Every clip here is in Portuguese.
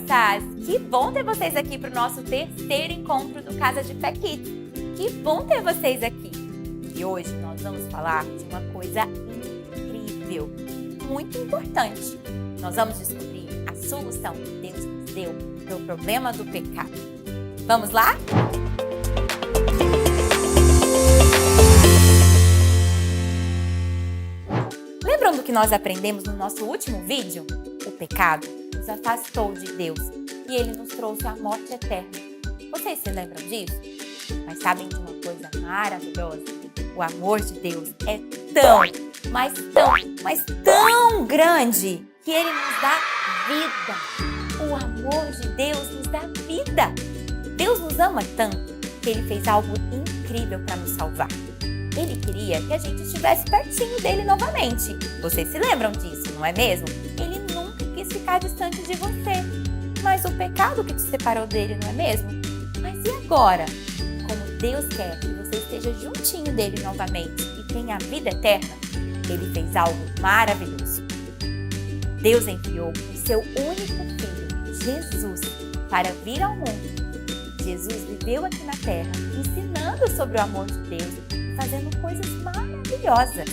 crianças! Que bom ter vocês aqui para o nosso terceiro encontro do Casa de Fé Kids. Que bom ter vocês aqui! E hoje nós vamos falar de uma coisa incrível, muito importante. Nós vamos descobrir a solução que Deus nos deu para o problema do pecado. Vamos lá? Lembram do que nós aprendemos no nosso último vídeo? O pecado nos afastou de Deus e Ele nos trouxe a morte eterna. Vocês se lembram disso? Mas sabem de uma coisa maravilhosa? O amor de Deus é tão grande que Ele nos dá vida. O amor de Deus nos dá vida. Deus nos ama tanto que Ele fez algo incrível para nos salvar. Ele queria que a gente estivesse pertinho dele novamente. Vocês se lembram disso, não é mesmo? Ele nunca quis ficar distante de você. Mas o pecado que te separou dele, não é mesmo? Mas e agora? Como Deus quer que você esteja juntinho dele novamente e tenha a vida eterna, Ele fez algo maravilhoso. Deus enviou o seu único filho, Jesus, para vir ao mundo. Jesus viveu aqui na terra, ensinando sobre o amor de Deus, fazendo coisas maravilhosas.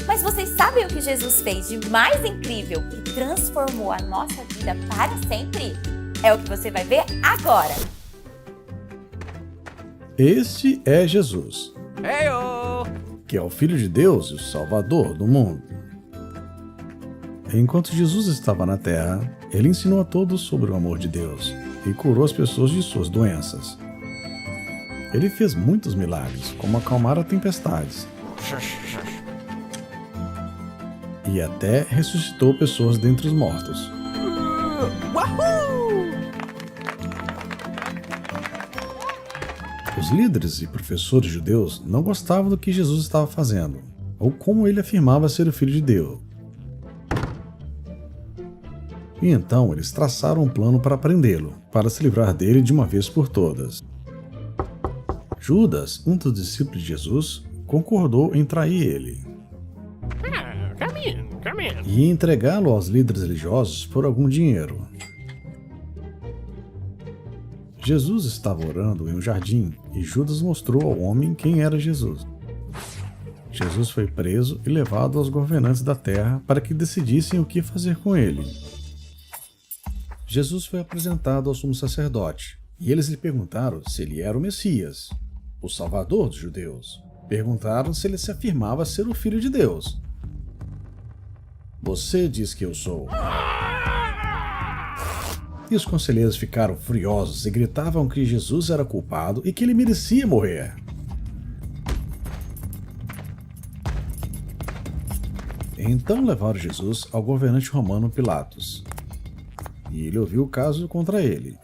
Mas vocês sabem o que Jesus fez de mais incrível que transformou a nossa vida para sempre? É o que você vai ver agora. Este é Jesus, Heyo! que é o Filho de Deus e o Salvador do mundo. Enquanto Jesus estava na terra, ele ensinou a todos sobre o amor de Deus e curou as pessoas de suas doenças. Ele fez muitos milagres, como acalmar as tempestades. E até ressuscitou pessoas dentre os mortos. Wahoo! Os líderes e professores judeus não gostavam do que Jesus estava fazendo, ou como ele afirmava ser o Filho de Deus. E então eles traçaram um plano para prendê-lo, para se livrar dele de uma vez por todas. Judas, um dos discípulos de Jesus, concordou em trair ele Come in. e entregá-lo aos líderes religiosos por algum dinheiro. Jesus estava orando em um jardim e Judas mostrou ao homem quem era Jesus. Jesus foi preso e levado aos governantes da terra para que decidissem o que fazer com ele. Jesus foi apresentado ao sumo sacerdote e eles lhe perguntaram se ele era o Messias, o Salvador dos judeus. Perguntaram se ele se afirmava ser o Filho de Deus. Você diz que eu sou. E os conselheiros ficaram furiosos e gritavam que Jesus era culpado e que ele merecia morrer. Então levaram Jesus ao governante romano Pilatos. E ele ouviu o caso contra ele.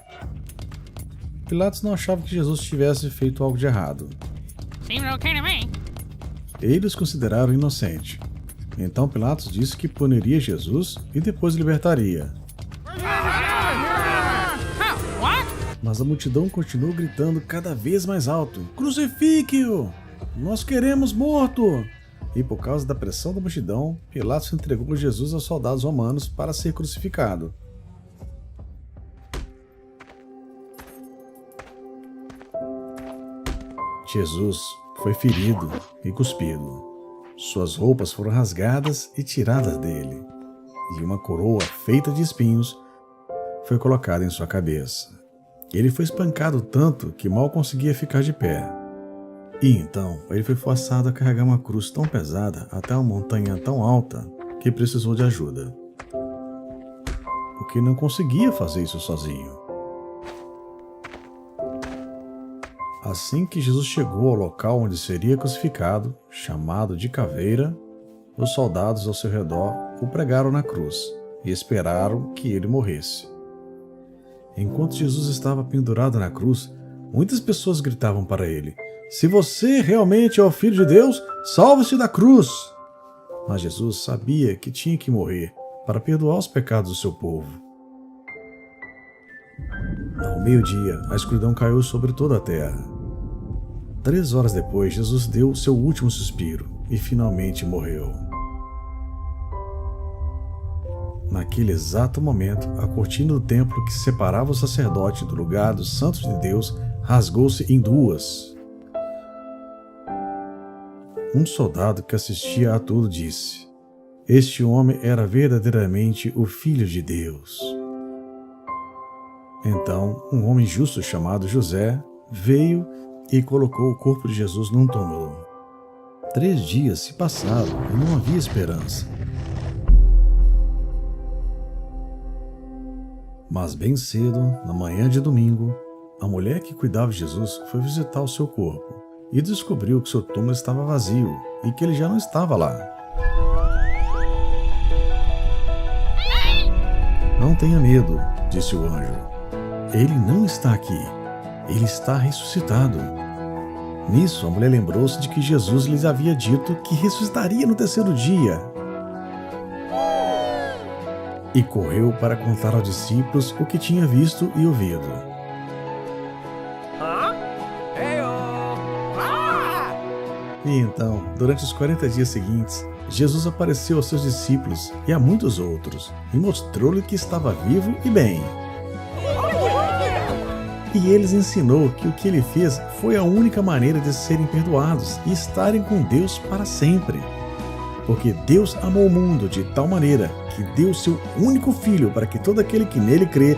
Pilatos não achava que Jesus tivesse feito algo de errado. Seems okay to me. Eles consideraram inocente. Então Pilatos disse que puniria Jesus e depois libertaria. What? Mas a multidão continuou gritando cada vez mais alto: Crucifique-o! Nós queremos morto! E por causa da pressão da multidão, Pilatos entregou Jesus aos soldados romanos para ser crucificado. Jesus foi ferido e cuspido. Suas roupas foram rasgadas e tiradas dele, e uma coroa feita de espinhos foi colocada em sua cabeça. Ele foi espancado tanto que mal conseguia ficar de pé. E então ele foi forçado a carregar uma cruz tão pesada até uma montanha tão alta que precisou de ajuda, porque não conseguia fazer isso sozinho. Assim que Jesus chegou ao local onde seria crucificado, chamado de Caveira, os soldados ao seu redor o pregaram na cruz e esperaram que ele morresse. Enquanto Jesus estava pendurado na cruz, muitas pessoas gritavam para ele: Se você realmente é o Filho de Deus, salve-se da cruz! Mas Jesus sabia que tinha que morrer para perdoar os pecados do seu povo. Ao meio-dia, a escuridão caiu sobre toda a terra. 3 horas depois, Jesus deu seu último suspiro e finalmente morreu. Naquele exato momento, a cortina do templo que separava o sacerdote do lugar dos santos de Deus rasgou-se em duas. Um soldado que assistia a tudo disse: "Este homem era verdadeiramente o Filho de Deus." Então, um homem justo chamado José veio e colocou o corpo de Jesus num túmulo. 3 dias se passaram e não havia esperança. Mas bem cedo, na manhã de domingo, a mulher que cuidava de Jesus foi visitar o seu corpo e descobriu que seu túmulo estava vazio e que ele já não estava lá. "Não tenha medo", disse o anjo. "Ele não está aqui. Ele está ressuscitado." Nisso, a mulher lembrou-se de que Jesus lhes havia dito que ressuscitaria no 3º dia. E correu para contar aos discípulos o que tinha visto e ouvido. E então, durante os 40 dias seguintes, Jesus apareceu aos seus discípulos e a muitos outros, e mostrou-lhe que estava vivo e bem. E eles ensinou que o que ele fez foi a única maneira de serem perdoados e estarem com Deus para sempre. Porque Deus amou o mundo de tal maneira que deu o seu único Filho para que todo aquele que nele crê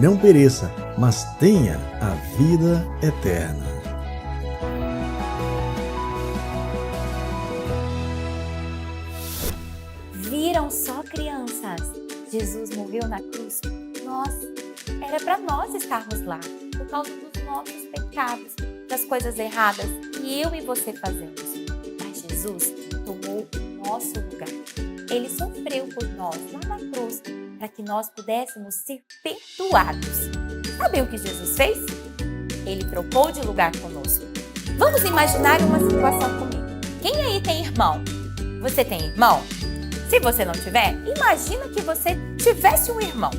não pereça, mas tenha a vida eterna. Viram só, crianças? Jesus morreu na cruz. Era para nós estarmos lá, por causa dos nossos pecados, das coisas erradas que eu e você fazemos. Mas Jesus tomou o nosso lugar. Ele sofreu por nós lá na cruz, para que nós pudéssemos ser perdoados. Sabe o que Jesus fez? Ele trocou de lugar conosco. Vamos imaginar uma situação comigo. Quem aí tem irmão? Você tem irmão? Se você não tiver, imagina que você tivesse um irmão.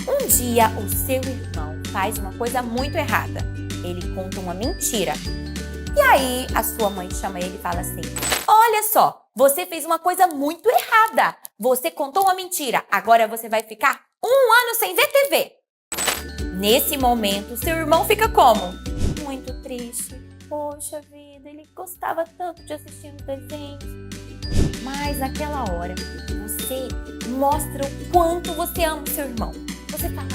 Um dia o seu irmão faz uma coisa muito errada. Ele conta uma mentira. E aí a sua mãe chama ele e fala assim: "Olha só, você fez uma coisa muito errada. Você contou uma mentira. Agora você vai ficar 1 ano sem ver TV." Nesse momento, seu irmão fica como? Muito triste. Poxa vida, ele gostava tanto de assistir os desenhos. Mas naquela hora, você mostra o quanto você ama o seu irmão. Você fala: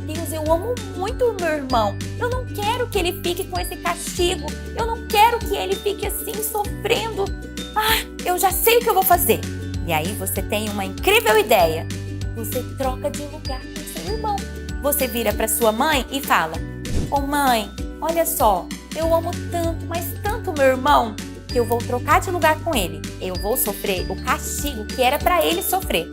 "Meu Deus, eu amo muito o meu irmão. Eu não quero que ele fique com esse castigo. Eu não quero que ele fique assim, sofrendo. Eu já sei o que eu vou fazer." E aí você tem uma incrível ideia. Você troca de lugar com o seu irmão. Você vira para sua mãe e fala: "Ô mãe, olha só, eu amo tanto, mas tanto meu irmão, que eu vou trocar de lugar com ele. Eu vou sofrer o castigo que era para ele sofrer.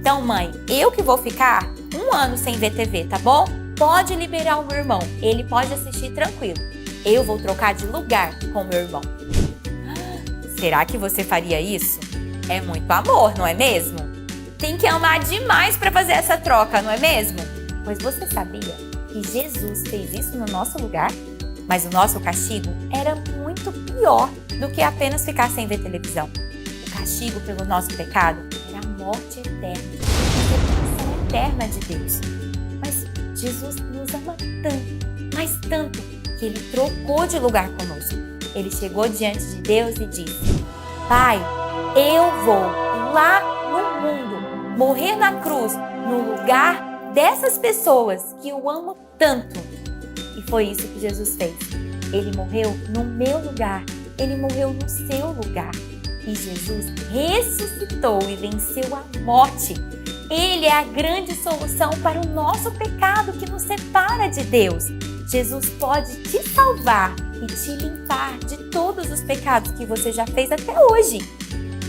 Então, mãe, eu que vou ficar 1 ano sem ver TV, tá bom? Pode liberar o meu irmão, ele pode assistir tranquilo. Eu vou trocar de lugar com o meu irmão." Será que você faria isso? É muito amor, não é mesmo? Tem que amar demais para fazer essa troca, não é mesmo? Pois você sabia que Jesus fez isso no nosso lugar? Mas o nosso castigo era muito pior do que apenas ficar sem ver televisão. O castigo pelo nosso pecado era a morte eterna, a separação eterna de Deus. Mas Jesus nos ama tanto, mas tanto, que Ele trocou de lugar conosco. Ele chegou diante de Deus e disse: "Pai, eu vou lá no mundo morrer na cruz, no lugar dessas pessoas que eu amo tanto." E foi isso que Jesus fez. Ele morreu no meu lugar. Ele morreu no seu lugar. E Jesus ressuscitou e venceu a morte. Ele é a grande solução para o nosso pecado que nos separa de Deus. Jesus pode te salvar e te limpar de todos os pecados que você já fez até hoje.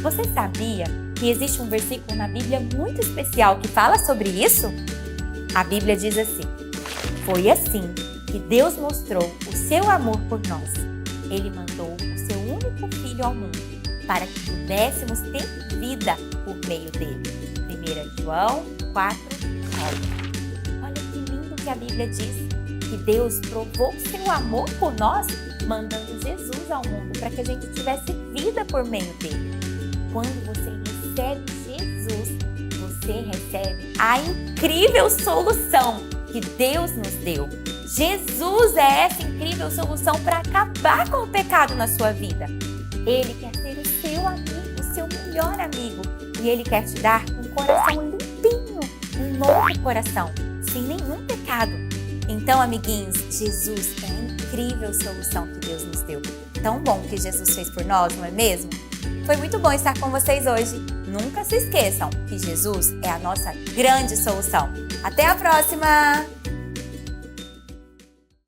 Você sabia que existe um versículo na Bíblia muito especial que fala sobre isso? A Bíblia diz assim: "Foi assim que Deus mostrou o seu amor por nós. Ele mandou o seu único Filho ao mundo para que pudéssemos ter vida por meio dele." 1 João 4:9. Olha que lindo que a Bíblia diz, que Deus provou o seu amor por nós, mandando Jesus ao mundo para que a gente tivesse vida por meio dele. Quando você recebe Jesus, você você recebe a incrível solução que Deus nos deu. Jesus é essa incrível solução para acabar com o pecado na sua vida. Ele quer ser o seu amigo, o seu melhor amigo. E Ele quer te dar um coração limpinho, um novo coração, sem nenhum pecado. Então, amiguinhos, Jesus é a incrível solução que Deus nos deu. Tão bom que Jesus fez por nós, não é mesmo? Foi muito bom estar com vocês hoje. Nunca se esqueçam que Jesus é a nossa grande solução. Até a próxima!